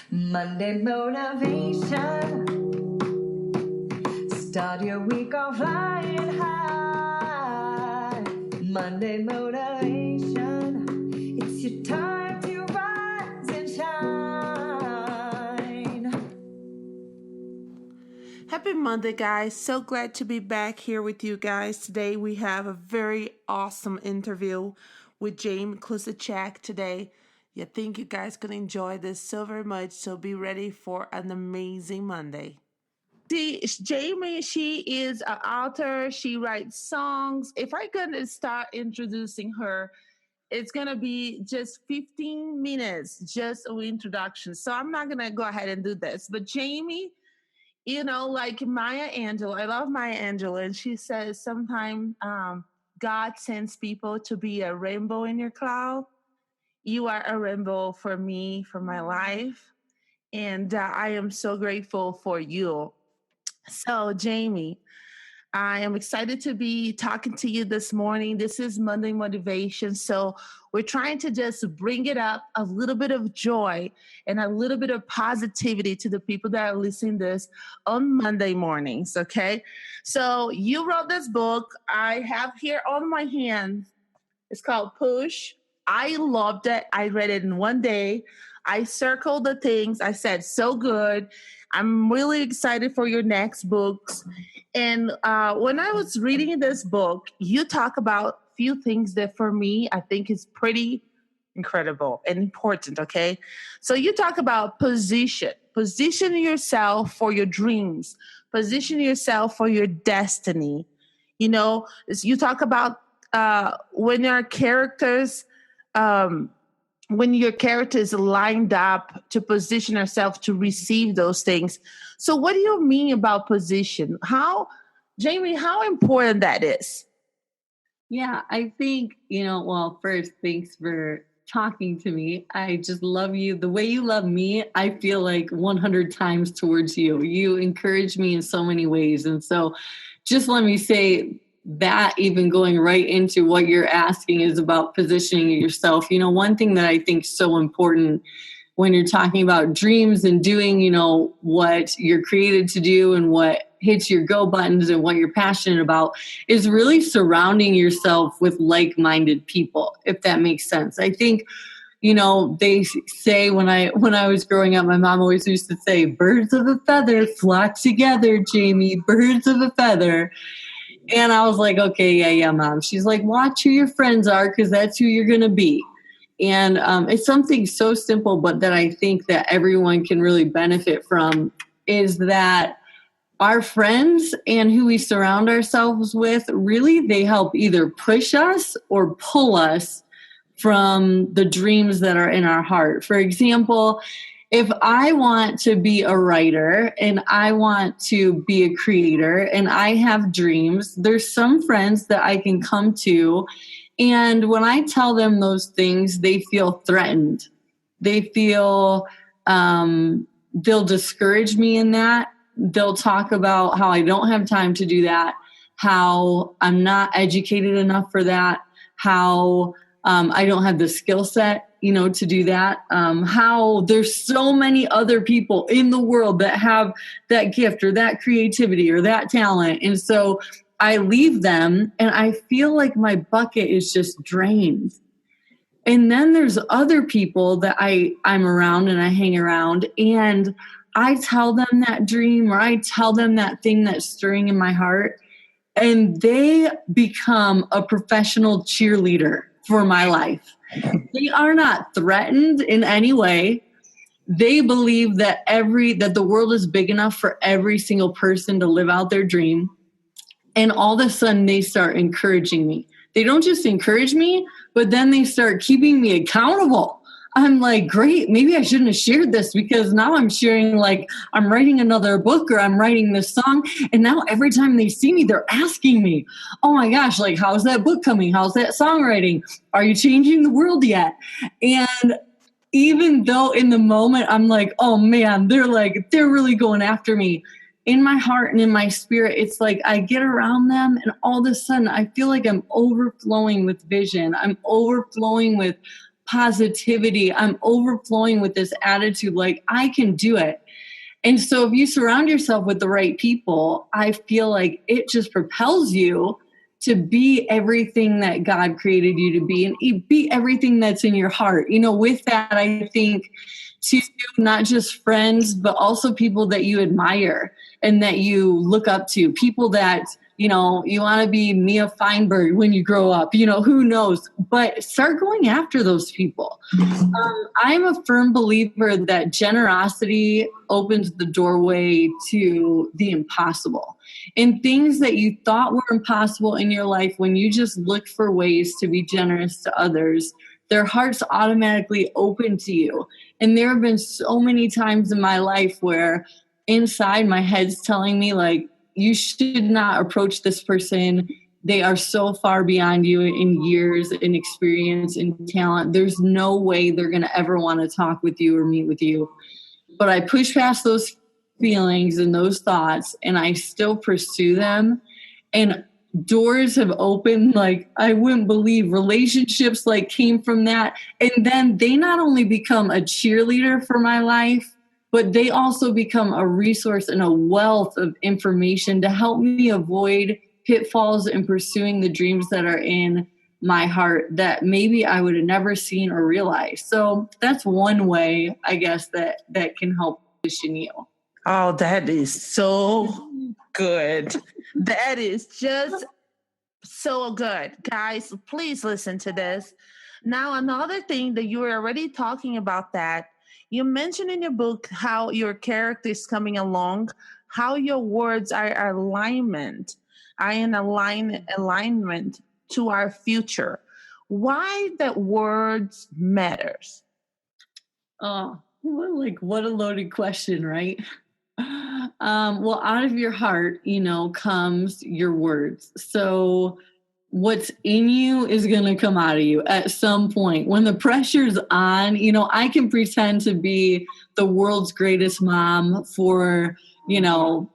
Monday motivation. Start your week off flying high. Monday motivation. It's your time to rise and shine. Happy Monday, guys. So glad to be back here with you guys. Today we have a very awesome interview with Jamie Klusacek today. I think you guys can enjoy this so very much, so be ready for an amazing Monday. Jamie, she is an author. She writes songs. If I'm going to start introducing her, it's going to be just 15 minutes, just an introduction. So I'm not going to go ahead and do this. But Jamie, you know, like Maya Angelou, I love Maya Angelou, and she says sometimes God sends people to be a rainbow in your cloud. You are a rainbow for me, for my life, and I am so grateful for you. So, Jamie, I am excited to be talking to you this morning. This is Monday Motivation. So we're trying to just bring it up, a little bit of joy and a little bit of positivity to the people that are listening to this on Monday mornings, okay? So you wrote this book. I have here on my hand. It's called Push. I loved it. I read it in one day. I circled the things. I said, so good. I'm really excited for your next books. And when I was reading this book, you talk about a few things that for me, I think is pretty incredible and important, okay? So you talk about position yourself for your dreams, position yourself for your destiny. You know, you talk about when your characters lined up to position ourselves to receive those things. So what do you mean about position? Jamie, how important that is? Yeah, I think, well, first, thanks for talking to me. I just love you. The way you love me, I feel like 100 times towards you. You encourage me in so many ways. And so just let me say that, even going right into what you're asking is about positioning yourself. One thing that I think is so important when you're talking about dreams and doing, what you're created to do and what hits your go buttons and what you're passionate about is really surrounding yourself with like-minded people, if that makes sense. I think, they say when I was growing up, my mom always used to say, birds of a feather flock together, Jamie, birds of a feather. And I was like, okay, yeah, Mom. She's like, watch who your friends are, because that's who you're going to be. And it's something so simple, but that I think that everyone can really benefit from, is that our friends and who we surround ourselves with, really, they help either push us or pull us from the dreams that are in our heart. For example, if I want to be a writer and I want to be a creator and I have dreams, there's some friends that I can come to, and when I tell them those things, they feel threatened. They feel they'll discourage me in that. They'll talk about how I don't have time to do that, how I'm not educated enough for that, how I don't have the skill set, to do that. How there's so many other people in the world that have that gift or that creativity or that talent. And so I leave them and I feel like my bucket is just drained. And then there's other people that I'm around and I hang around, and I tell them that dream or I tell them that thing that's stirring in my heart, and they become a professional cheerleader for my life. They are not threatened in any way. They believe that the world is big enough for every single person to live out their dream. And all of a sudden they start encouraging me. They don't just encourage me, but then they start keeping me accountable. I'm like, great, maybe I shouldn't have shared this, because now I'm sharing like I'm writing another book or I'm writing this song. And now every time they see me, they're asking me, oh my gosh, like, how's that book coming? How's that songwriting? Are you changing the world yet? And even though in the moment I'm like, oh man, they're really going after me, in my heart and in my spirit, it's like I get around them and all of a sudden I feel like I'm overflowing with vision. I'm overflowing with positivity. I'm overflowing with this attitude, like I can do it. And so if you surround yourself with the right people, I feel like it just propels you to be everything that God created you to be and be everything that's in your heart. You know, with that, I think to not just friends, but also people that you admire and that you look up to, people that, you know, you want to be Mia Feinberg when you grow up, you know, who knows, but start going after those people. I'm a firm believer that generosity opens the doorway to the impossible. And things that you thought were impossible in your life, when you just look for ways to be generous to others, their hearts automatically open to you. And there have been so many times in my life where inside my head's telling me, like, you should not approach this person. They are so far beyond you in years and experience and talent. There's no way they're going to ever want to talk with you or meet with you. But I push past those feelings and those thoughts, and I still pursue them. And doors have opened like I wouldn't believe. Relationships like came from that. And then they not only become a cheerleader for my life, but they also become a resource and a wealth of information to help me avoid pitfalls in pursuing the dreams that are in my heart that maybe I would have never seen or realized. So that's one way, I guess, that can help position you. Oh, that is so good. That is just so good. Guys, please listen to this. Now, another thing that you were already talking about, that you mentioned in your book how your character is coming along, how your words are in alignment to our future. Why that words matters? Oh, what a loaded question, right? Well, out of your heart, you know, comes your words. So what's in you is going to come out of you at some point. When the pressure's on, you know, I can pretend to be the world's greatest mom for, you know,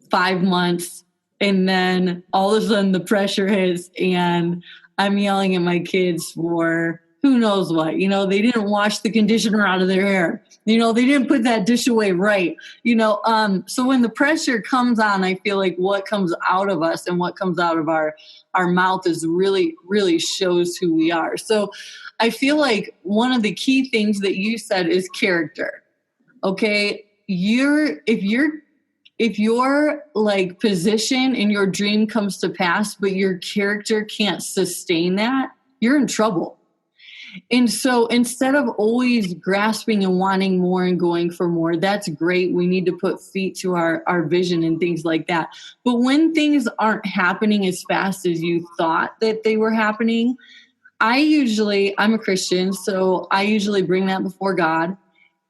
5 months. And then all of a sudden the pressure hits and I'm yelling at my kids for who knows what. You know, they didn't wash the conditioner out of their hair. You know, they didn't put that dish away right. You know, so when the pressure comes on, I feel like what comes out of us and what comes out of our mouth is really, really shows who we are. So I feel like one of the key things that you said is character. Okay. If your like position in your dream comes to pass, but your character can't sustain that, you're in trouble. And so instead of always grasping and wanting more and going for more, that's great. We need to put feet to our vision and things like that. But when things aren't happening as fast as you thought that they were happening, I'm a Christian, so I usually bring that before God.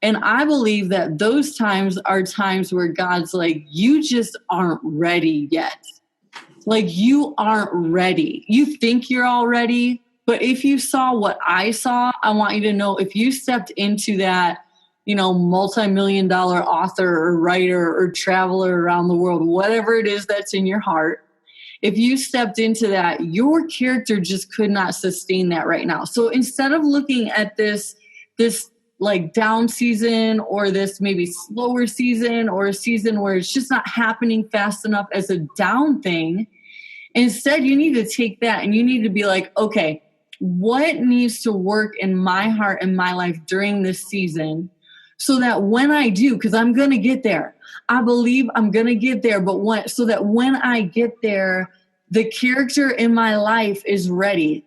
And I believe that those times are times where God's like, you just aren't ready yet. Like, you aren't ready. You think you're all ready, but if you saw what I saw, I want you to know, if you stepped into that, you know, multi-million-dollar author or writer or traveler around the world, whatever it is that's in your heart, if you stepped into that, your character just could not sustain that right now. So instead of looking at this like down season or this maybe slower season or a season where it's just not happening fast enough as a down thing, instead you need to take that and you need to be like, okay, what needs to work in my heart and my life during this season so that when I do, because I'm going to get there, I believe I'm going to get there, but so that when I get there, the character in my life is ready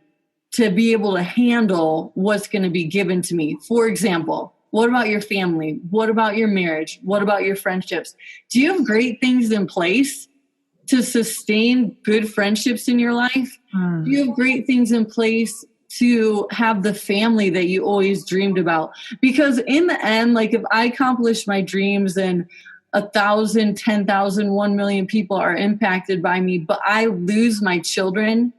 to be able to handle what's going to be given to me. For example, what about your family? What about your marriage? What about your friendships? Do you have great things in place to sustain good friendships in your life? Do you have great things in place to have the family that you always dreamed about? Because in the end, like if I accomplish my dreams and 1,000, 10,000, 1 million people are impacted by me, but I lose my children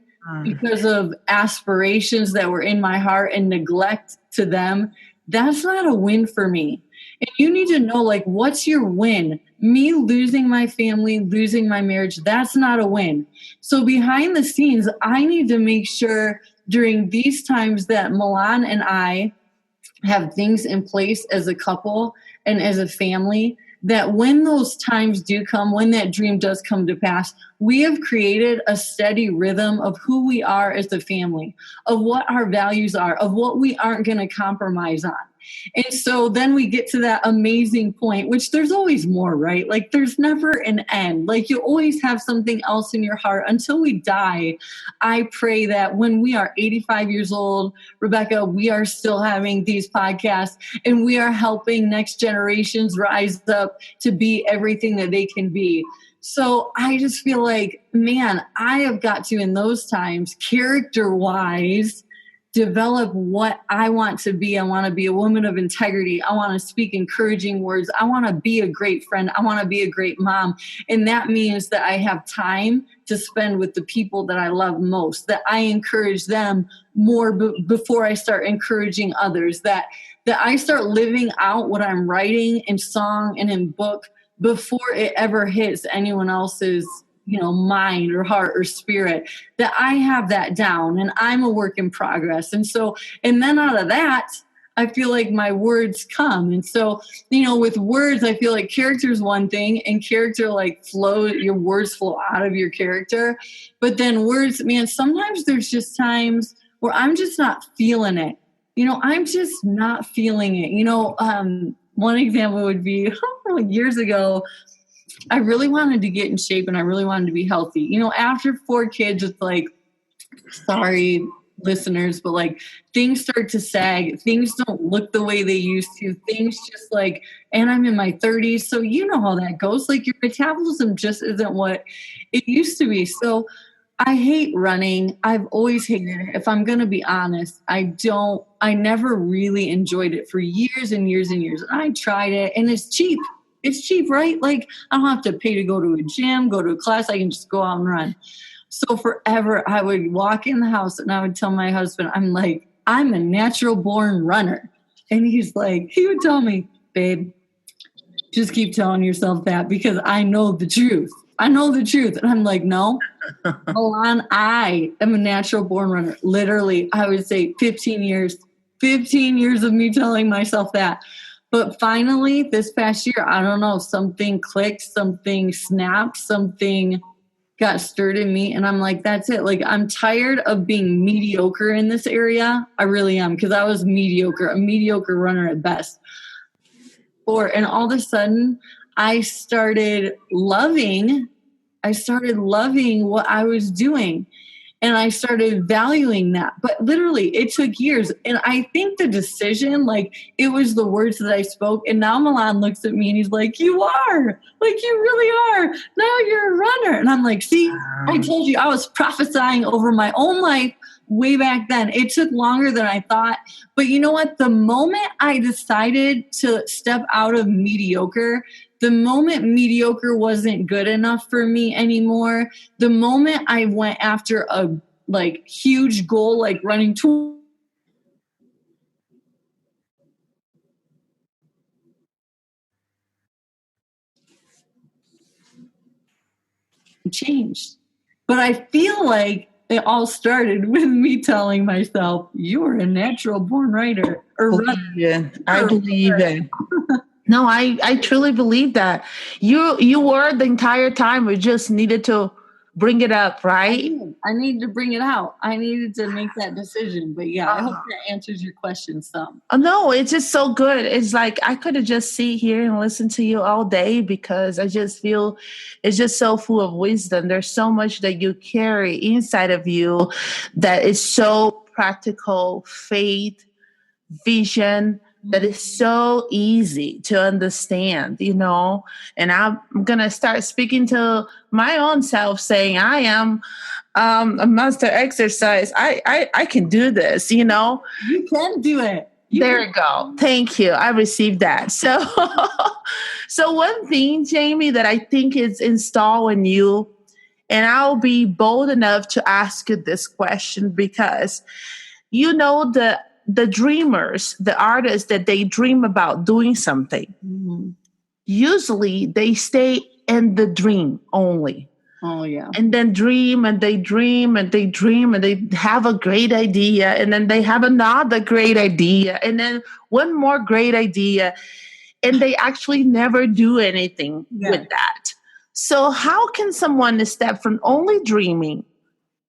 because of aspirations that were in my heart and neglect to them, that's not a win for me. And you need to know, like, what's your win? Me losing my family, losing my marriage, that's not a win. So behind the scenes, I need to make sure during these times that Milan and I have things in place as a couple and as a family, that when those times do come, when that dream does come to pass, we have created a steady rhythm of who we are as a family, of what our values are, of what we aren't going to compromise on. And so then we get to that amazing point, which there's always more, right? Like there's never an end. Like you always have something else in your heart until we die. I pray that when we are 85 years old, Rebecca, we are still having these podcasts and we are helping next generations rise up to be everything that they can be. So I just feel like, man, I have got to, in those times, character-wise, develop what I want to be. I want to be a woman of integrity. I want to speak encouraging words. I want to be a great friend. I want to be a great mom. And that means that I have time to spend with the people that I love most, that I encourage them more before I start encouraging others, that I start living out what I'm writing in song and in book before it ever hits anyone else's mind or heart or spirit, that I have that down and I'm a work in progress. And so, and then out of that, I feel like my words come. And so, with words, I feel like character is one thing, and character like your words flow out of your character. But then words, man, sometimes there's just times where I'm just not feeling it. I'm just not feeling it. One example would be years ago, I really wanted to get in shape and I really wanted to be healthy. After 4 kids, it's like, sorry, listeners, but like things start to sag. Things don't look the way they used to. Things just like, and I'm in my 30s. So you know how that goes. Like your metabolism just isn't what it used to be. So I hate running. I've always hated it. If I'm going to be honest, I never really enjoyed it for years and years and years. I tried it and it's cheap. It's cheap, right? Like I don't have to pay to go to a gym, go to a class. I can just go out and run. So forever I would walk in the house and I would tell my husband, I'm like, I'm a natural born runner. And he would tell me, babe, just keep telling yourself that because I know the truth. I know the truth. And I'm like, no, Milan, I am a natural born runner. Literally, I would say 15 years of me telling myself that. But finally, this past year, I don't know, something clicked, something snapped, something got stirred in me. And I'm like, that's it. Like, I'm tired of being mediocre in this area. I really am, because I was a mediocre runner at best. And all of a sudden, I started loving what I was doing. And I started valuing that. But literally, it took years. And I think the decision, it was the words that I spoke. And now Milan looks at me and he's like, you are. Like, you really are. Now you're a runner. And I'm like, see, I told you I was prophesying over my own life way back then. It took longer than I thought. But you know what? The moment I decided to step out of mediocre, the moment mediocre wasn't good enough for me anymore, the moment I went after a huge goal, like running changed. But I feel like it all started with me telling myself, you are a natural born writer. I believe it. No, I truly believe that. You were the entire time. We just needed to bring it up, right? I needed to bring it out. I needed to make that decision. But yeah, I hope that answers your question some. Oh, no, it's just so good. It's like I could have just sit here and listen to you all day because I just feel it's just so full of wisdom. There's so much that you carry inside of you that is so practical, faith, vision, that is so easy to understand, and I'm going to start speaking to my own self saying, I am a master exercise. I can do this, You can do it. There you go. Thank you. I received that. So, so one thing, Jamie, that I think is installed in you, and I'll be bold enough to ask you this question because, the dreamers, the artists that they dream about doing something, usually they stay in the dream only. Oh, yeah. And then dream and they dream and they dream and they have a great idea. And then they have another great idea. And then one more great idea. And they actually never do anything with that. So how can someone step from only dreaming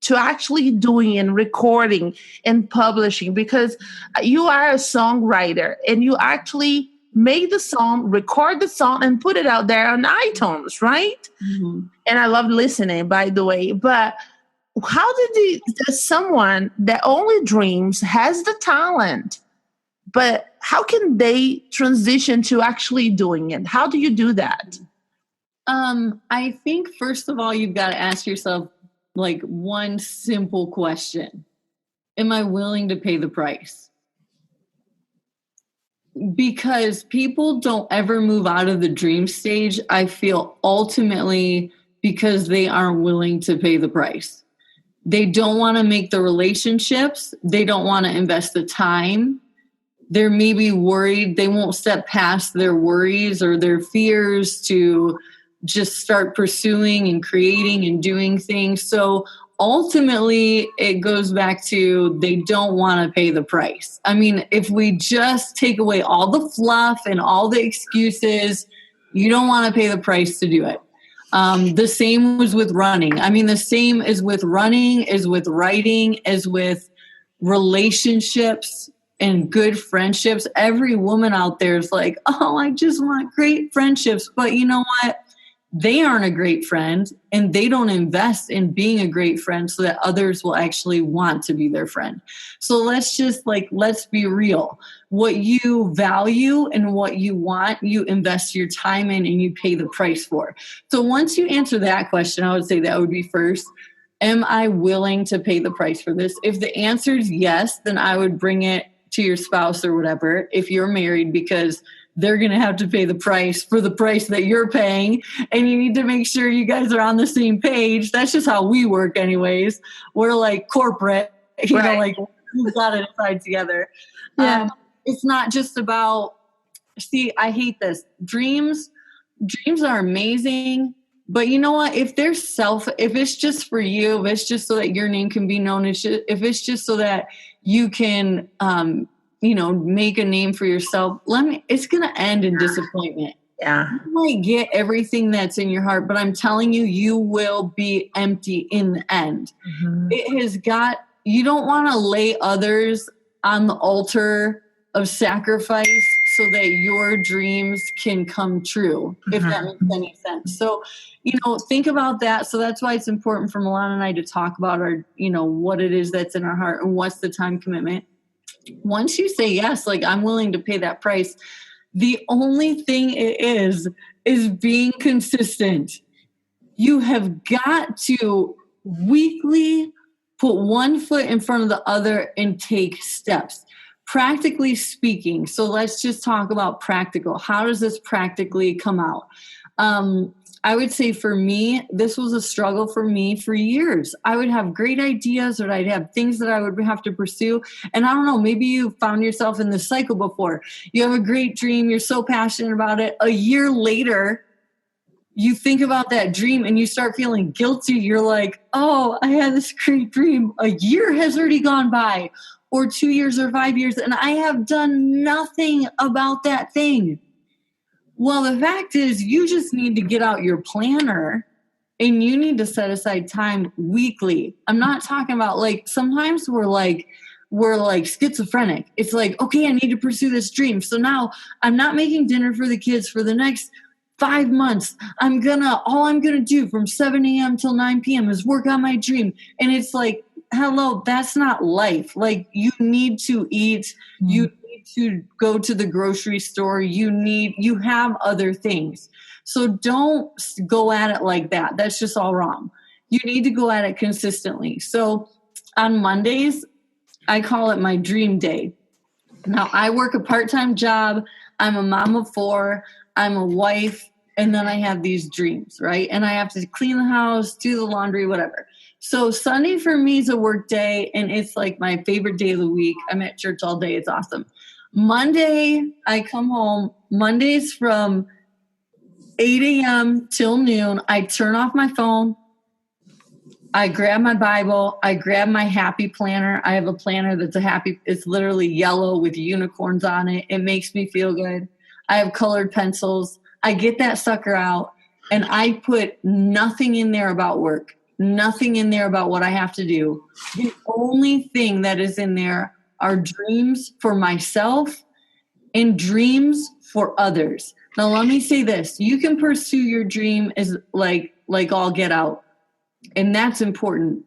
to actually doing and recording and publishing? Because you are a songwriter and you actually made the song, record the song, and put it out there on iTunes, right? Mm-hmm. And I love listening, by the way. But how does someone that only dreams, has the talent, but how can they transition to actually doing it? How do you do that? I think first of all, you've got to ask yourself like one simple question. Am I willing to pay the price? Because people don't ever move out of the dream stage, I feel, ultimately because they aren't willing to pay the price. They don't want to make the relationships. They don't want to invest the time. They're maybe worried. They won't step past their worries or their fears to just start pursuing and creating and doing things. So ultimately, it goes back to they don't want to pay the price. I mean, if we just take away all the fluff and all the excuses, you don't want to pay the price to do it. The same was with running. I mean, the same is with running, is with writing, is with relationships and good friendships. Every woman out there is like, oh, I just want great friendships. But you know what? They aren't a great friend and they don't invest in being a great friend so that others will actually want to be their friend. So let's be real. What you value and what you want, you invest your time in and you pay the price for. So once you answer that question, I would say that would be first. Am I willing to pay the price for this? If the answer is yes, then I would bring it to your spouse or whatever, if you're married, because they're going to have to pay the price for the price that you're paying. And you need to make sure you guys are on the same page. That's just how we work anyways. We're like corporate, you know, like we've got to decide together. Yeah. It's not just about, I hate this. Dreams are amazing. But you know what? If it's just for you, if it's just so that your name can be known, if it's just so that you can, make a name for yourself, it's going to end in disappointment. Yeah. You might get everything that's in your heart, but I'm telling you, you will be empty in the end. Mm-hmm. You don't want to lay others on the altar of sacrifice so that your dreams can come true, if that makes any sense. So, think about that. So that's why it's important for Milana and I to talk about our, what it is that's in our heart and what's the time commitment. Once you say yes, like I'm willing to pay that price, the only thing it is being consistent. You have got to weekly put one foot in front of the other and take steps. Practically speaking, so let's just talk about practical. How does this practically come out? I would say for me, this was a struggle for me for years. I would have great ideas or I'd have things that I would have to pursue. And I don't know, maybe you found yourself in this cycle before. You have a great dream. You're so passionate about it. A year later, you think about that dream and you start feeling guilty. You're like, oh, I had this great dream. A year has already gone by, or 2 years or 5 years, and I have done nothing about that thing. Well, the fact is, you just need to get out your planner and you need to set aside time weekly. I'm not talking about sometimes we're like schizophrenic. It's like, okay, I need to pursue this dream. So now I'm not making dinner for the kids for the next 5 months. All I'm going to do from 7 a.m. till 9 p.m. is work on my dream. And it's like, hello, that's not life. Like, you need to eat. You need to go to the grocery store. You have other things. So don't go at it like that. That's just all wrong. You need to go at it consistently. So on Mondays, I call it my dream day. Now, I work a part-time job. I'm a mom of 4. I'm a wife. And then I have these dreams, right? And I have to clean the house, do the laundry, whatever. So Sunday for me is a work day, and it's like my favorite day of the week. I'm at church all day. It's awesome. Monday, I come home. Mondays from 8 a.m. till noon, I turn off my phone. I grab my Bible. I grab my happy planner. I have a planner that's it's literally yellow with unicorns on it. It makes me feel good. I have colored pencils. I get that sucker out and I put nothing in there about work, nothing in there about what I have to do. The only thing that is in there are dreams for myself and dreams for others. Now, let me say this. You can pursue your dream as like all get out. And that's important.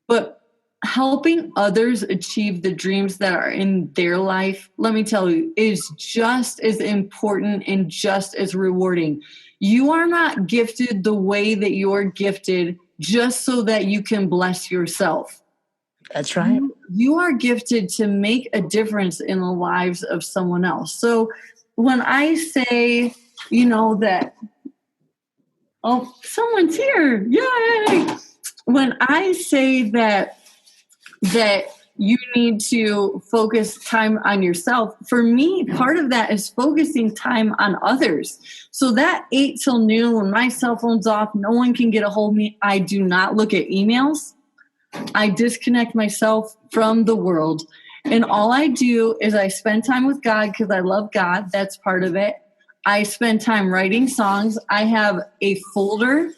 But helping others achieve the dreams that are in their life, let me tell you, is just as important and just as rewarding. You are not gifted the way that you're gifted just so that you can bless yourself. That's right. You are gifted to make a difference in the lives of someone else. So when I say, that, oh, someone's here. Yay! When I say that you need to focus time on yourself, for me, part of that is focusing time on others. So that 8 till noon, when my cell phone's off, no one can get a hold of me. I do not look at emails. I disconnect myself from the world. And all I do is I spend time with God because I love God. That's part of it. I spend time writing songs. I have a folder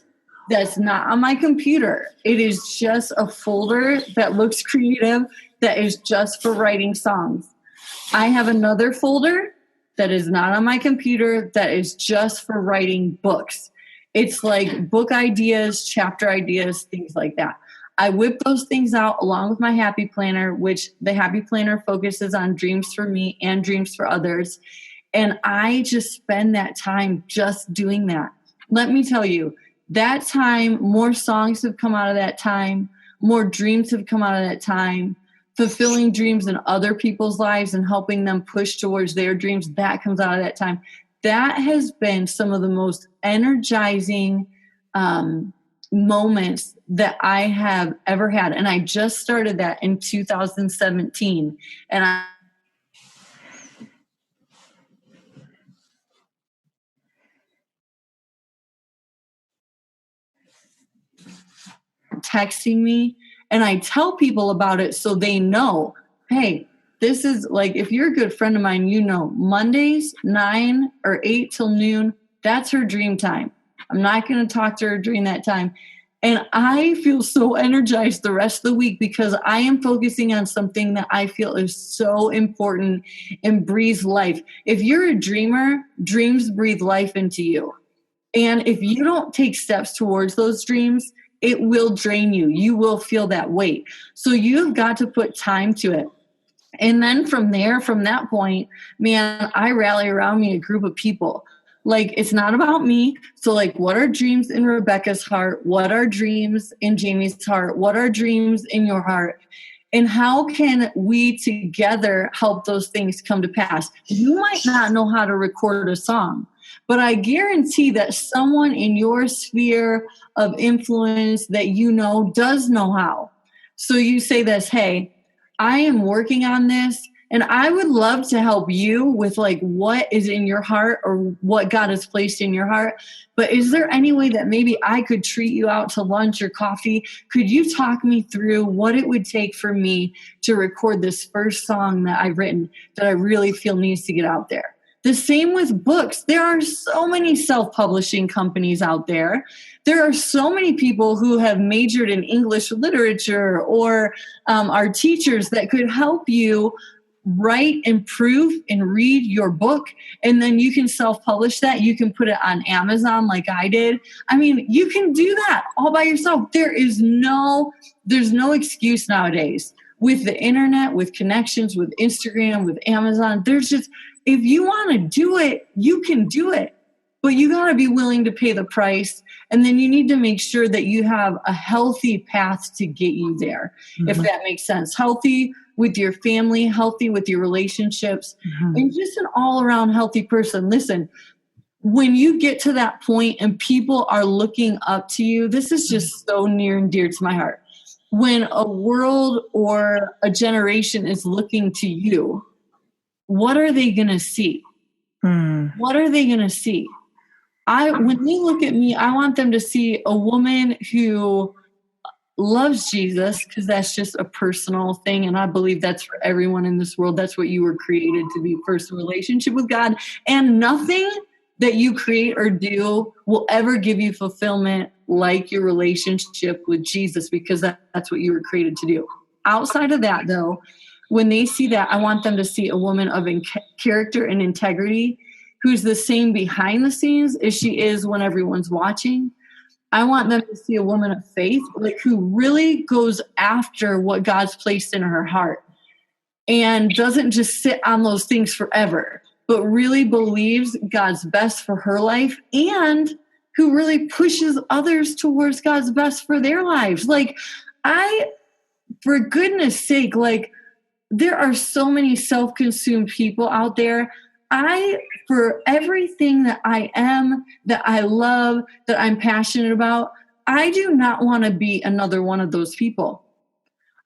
that's not on my computer. It is just a folder that looks creative that is just for writing songs. I have another folder that is not on my computer that is just for writing books. It's like book ideas, chapter ideas, things like that. I whip those things out along with my happy planner, which the happy planner focuses on dreams for me and dreams for others. And I just spend that time just doing that. Let me tell you, that time, more songs have come out of that time, more dreams have come out of that time, fulfilling dreams in other people's lives and helping them push towards their dreams, that comes out of that time. That has been some of the most energizing moments that I have ever had. And I just started that in 2017. And I texting me and I tell people about it so they know, hey, this is like, if you're a good friend of mine, Mondays 9 or 8 till noon, that's her dream time. I'm not going to talk to her during that time. And I feel so energized the rest of the week because I am focusing on something that I feel is so important and breathes life. If you're a dreamer, dreams breathe life into you. And if you don't take steps towards those dreams, it will drain you. You will feel that weight. So you've got to put time to it. And then from that point, man, I rally around me a group of people. Like, it's not about me. So like, what are dreams in Rebecca's heart? What are dreams in Jamie's heart? What are dreams in your heart? And how can we together help those things come to pass? You might not know how to record a song, but I guarantee that someone in your sphere of influence that does know how. So you say this, hey, I am working on this, and I would love to help you with like what is in your heart or what God has placed in your heart. But is there any way that maybe I could treat you out to lunch or coffee? Could you talk me through what it would take for me to record this first song that I've written that I really feel needs to get out there? The same with books. There are so many self-publishing companies out there. There are so many people who have majored in English literature or are teachers that could help you write, improve, and read your book. And then you can self-publish that. You can put it on Amazon like I did. I mean, you can do that all by yourself. There's no excuse nowadays with the internet, with connections, with Instagram, with Amazon. If you want to do it, you can do it. But you got to be willing to pay the price. And then you need to make sure that you have a healthy path to get you there, if that makes sense. Healthy with your family, healthy with your relationships, and just an all-around healthy person. Listen, when you get to that point and people are looking up to you, this is just so near and dear to my heart. When a world or a generation is looking to you, what are they going to see? What are they going to see? When they look at me, I want them to see a woman who loves Jesus, because that's just a personal thing. And I believe that's for everyone in this world. That's what you were created to be, first, a relationship with God. And nothing that you create or do will ever give you fulfillment like your relationship with Jesus, because that's what you were created to do. Outside of that, though, when they see that, I want them to see a woman of character and integrity who's the same behind the scenes as she is when everyone's watching. I want them to see a woman of faith, like, who really goes after what God's placed in her heart and doesn't just sit on those things forever, but really believes God's best for her life, and who really pushes others towards God's best for their lives. Like, for goodness sake, like, there are so many self-consumed people out there. For everything that I am, that I love, that I'm passionate about, I do not want to be another one of those people.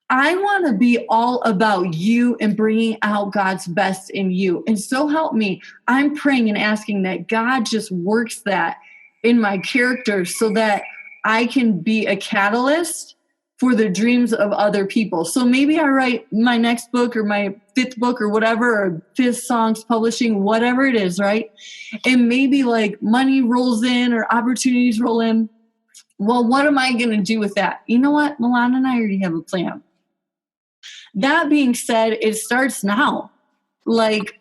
I want to be all about you and bringing out God's best in you. And so help me, I'm praying and asking that God just works that in my character so that I can be a catalyst for the dreams of other people. So maybe I write my next book or my 5th book or whatever, or 5th songs publishing, whatever it is, right? And maybe like money rolls in or opportunities roll in. Well, what am I going to do with that? You know what? Milan and I already have a plan. That being said, it starts now. Like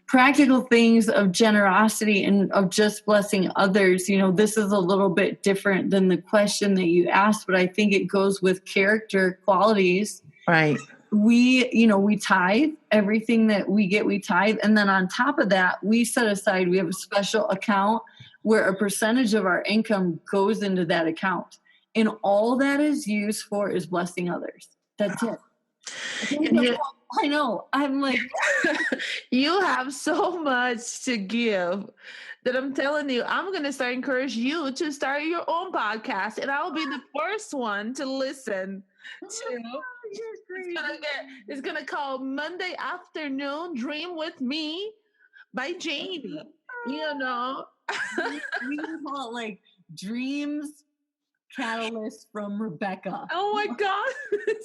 practical things of generosity and of just blessing others. You know, this is a little bit different than the question that you asked, but I think it goes with character qualities. Right. We tithe. Everything that we get, we tithe. And then on top of that, we set aside, we have a special account where a percentage of our income goes into that account. And all that is used for is blessing others. That's it. I know. I'm like, you have so much to give that I'm telling you, I'm going to start encourage you to start your own podcast, and I'll be the first one to listen to. It's going to call Monday Afternoon Dream with Me by Jamie. You know, we can call it like Dreams Catalyst from Rebecca. Oh my God.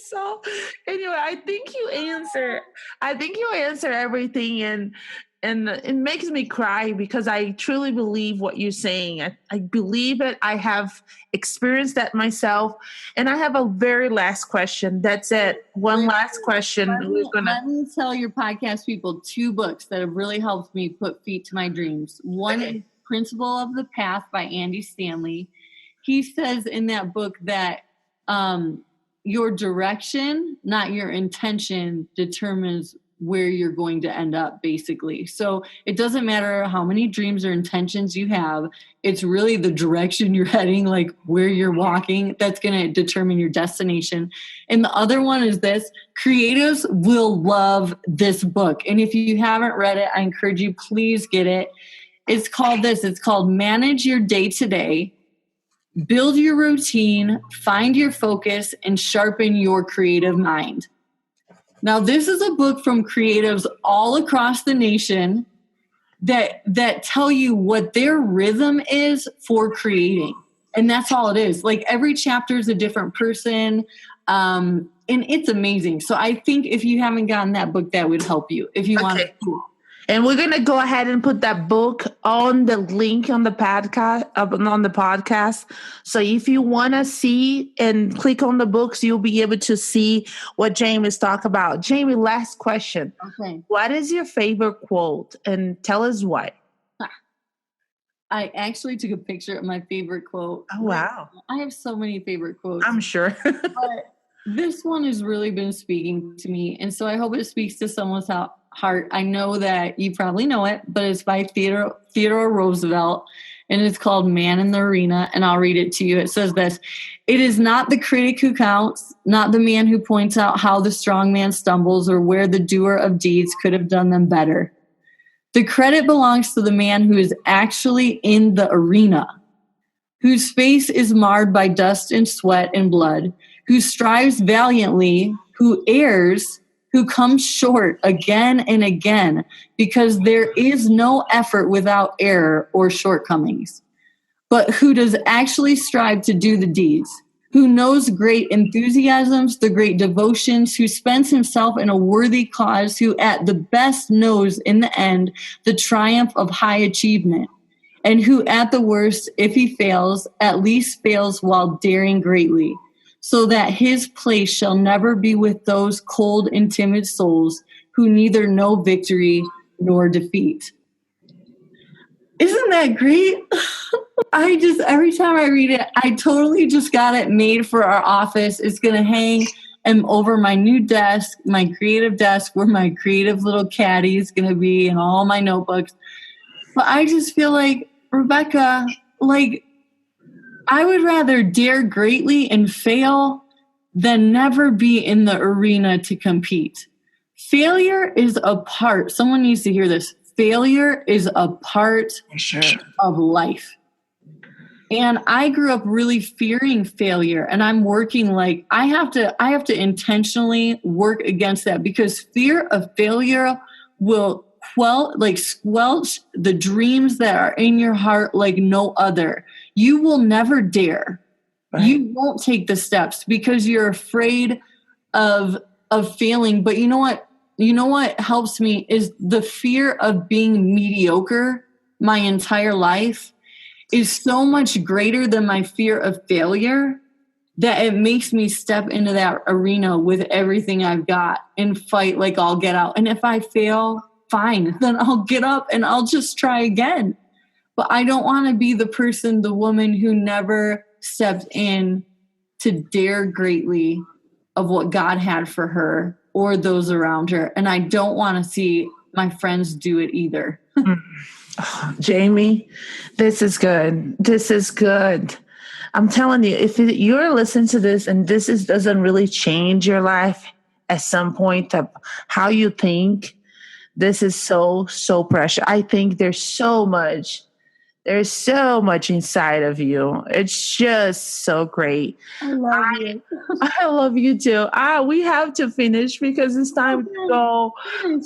So anyway, I think you answer everything, and it makes me cry because I truly believe what you're saying. I believe it. I have experienced that myself. And I have a very last question. That's it. One last question. Let me tell your podcast people 2 books that have really helped me put feet to my dreams. One is Principle of the Path by Andy Stanley. He says in that book that your direction, not your intention, determines where you're going to end up, basically. So it doesn't matter how many dreams or intentions you have. It's really the direction you're heading, like where you're walking, that's going to determine your destination. And the other one is this. Creatives will love this book. And if you haven't read it, I encourage you, please get it. It's called Manage Your Day Today. Build your routine, find your focus, and sharpen your creative mind. Now, this is a book from creatives all across the nation that tell you what their rhythm is for creating. And that's all it is. Like, every chapter is a different person, and it's amazing. So I think if you haven't gotten that book, that would help you if you want to. And we're gonna go ahead and put that book on the link on the podcast. So if you wanna see and click on the books, you'll be able to see what Jamie is talking about. Jamie, last question. Okay. What is your favorite quote? And tell us why. I actually took a picture of my favorite quote. Oh, wow. I have so many favorite quotes. I'm sure. But this one has really been speaking to me. And so I hope it speaks to someone's heart. I know that you probably know it, but it's by Theodore Roosevelt, and it's called Man in the Arena, and I'll read it to you. It says this: "It is not the critic who counts, not the man who points out how the strong man stumbles or where the doer of deeds could have done them better. The credit belongs to the man who is actually in the arena, whose face is marred by dust and sweat and blood, who strives valiantly, who errs, who comes short again and again, because there is no effort without error or shortcomings, but who does actually strive to do the deeds, who knows great enthusiasms, the great devotions, who spends himself in a worthy cause, who at the best knows in the end the triumph of high achievement, and who at the worst, if he fails, at least fails while daring greatly, so that his place shall never be with those cold and timid souls who neither know victory nor defeat. Isn't that great? Every time I read it, I totally just got it made for our office. It's going to hang over my new desk, my creative desk, where my creative little caddy is going to be and all my notebooks. But I just feel like, Rebecca, like, I would rather dare greatly and fail than never be in the arena to compete. Failure is a part. Someone needs to hear this. Failure is a part of life. And I grew up really fearing failure, and I'm working like I have to intentionally work against that, because fear of failure will squelch the dreams that are in your heart like no other. You will never dare. Right. You won't take the steps because you're afraid of failing. But you know what? You know what helps me is the fear of being mediocre my entire life is so much greater than my fear of failure that it makes me step into that arena with everything I've got and fight like I'll get out. And if I fail, fine, then I'll get up and I'll just try again. But I don't want to be the woman who never stepped in to dare greatly of what God had for her or those around her. And I don't want to see my friends do it either. Oh, Jamie, this is good. This is good. I'm telling you, if you're listening to this and doesn't really change your life at some point of how you think, this is so, so precious. I think there's so much inside of you. It's just so great. I love you. I love you too. We have to finish because it's time to go.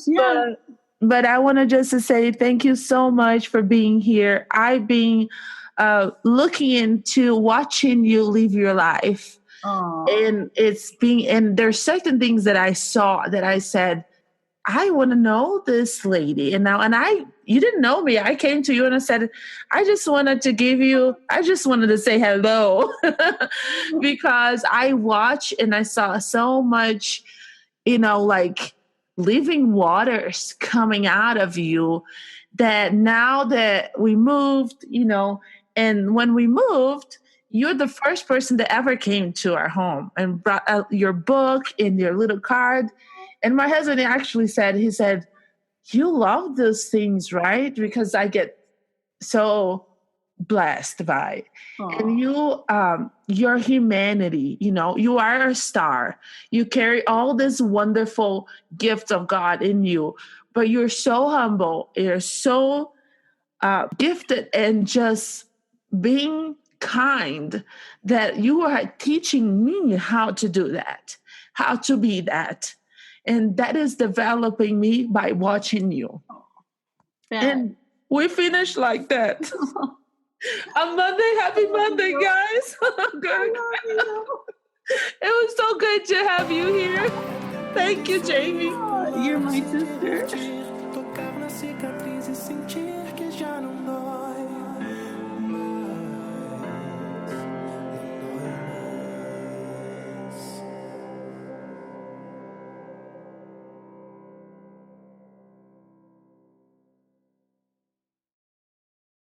Yeah. But I want to just say thank you so much for being here. I've been looking into watching you live your life. Aww. And there's certain things that I saw that I said, I want to know this lady. And you didn't know me. I came to you and I said, I just wanted to say hello because I watched and I saw so much, like living waters coming out of you, that now that we moved, and when we moved, you're the first person that ever came to our home and brought out your book and your little card. And my husband actually said, you love those things, right? Because I get so blessed by it. Aww. And your humanity, you are a star. You carry all this wonderful gift of God in you, but you're so humble. You're so gifted and just being kind that you are teaching me how to do that, how to be that. And that is developing me by watching you. And we finished like that. On Monday, happy Monday, guys. It was so good to have you here. Thank you, Jamie. You're my sister.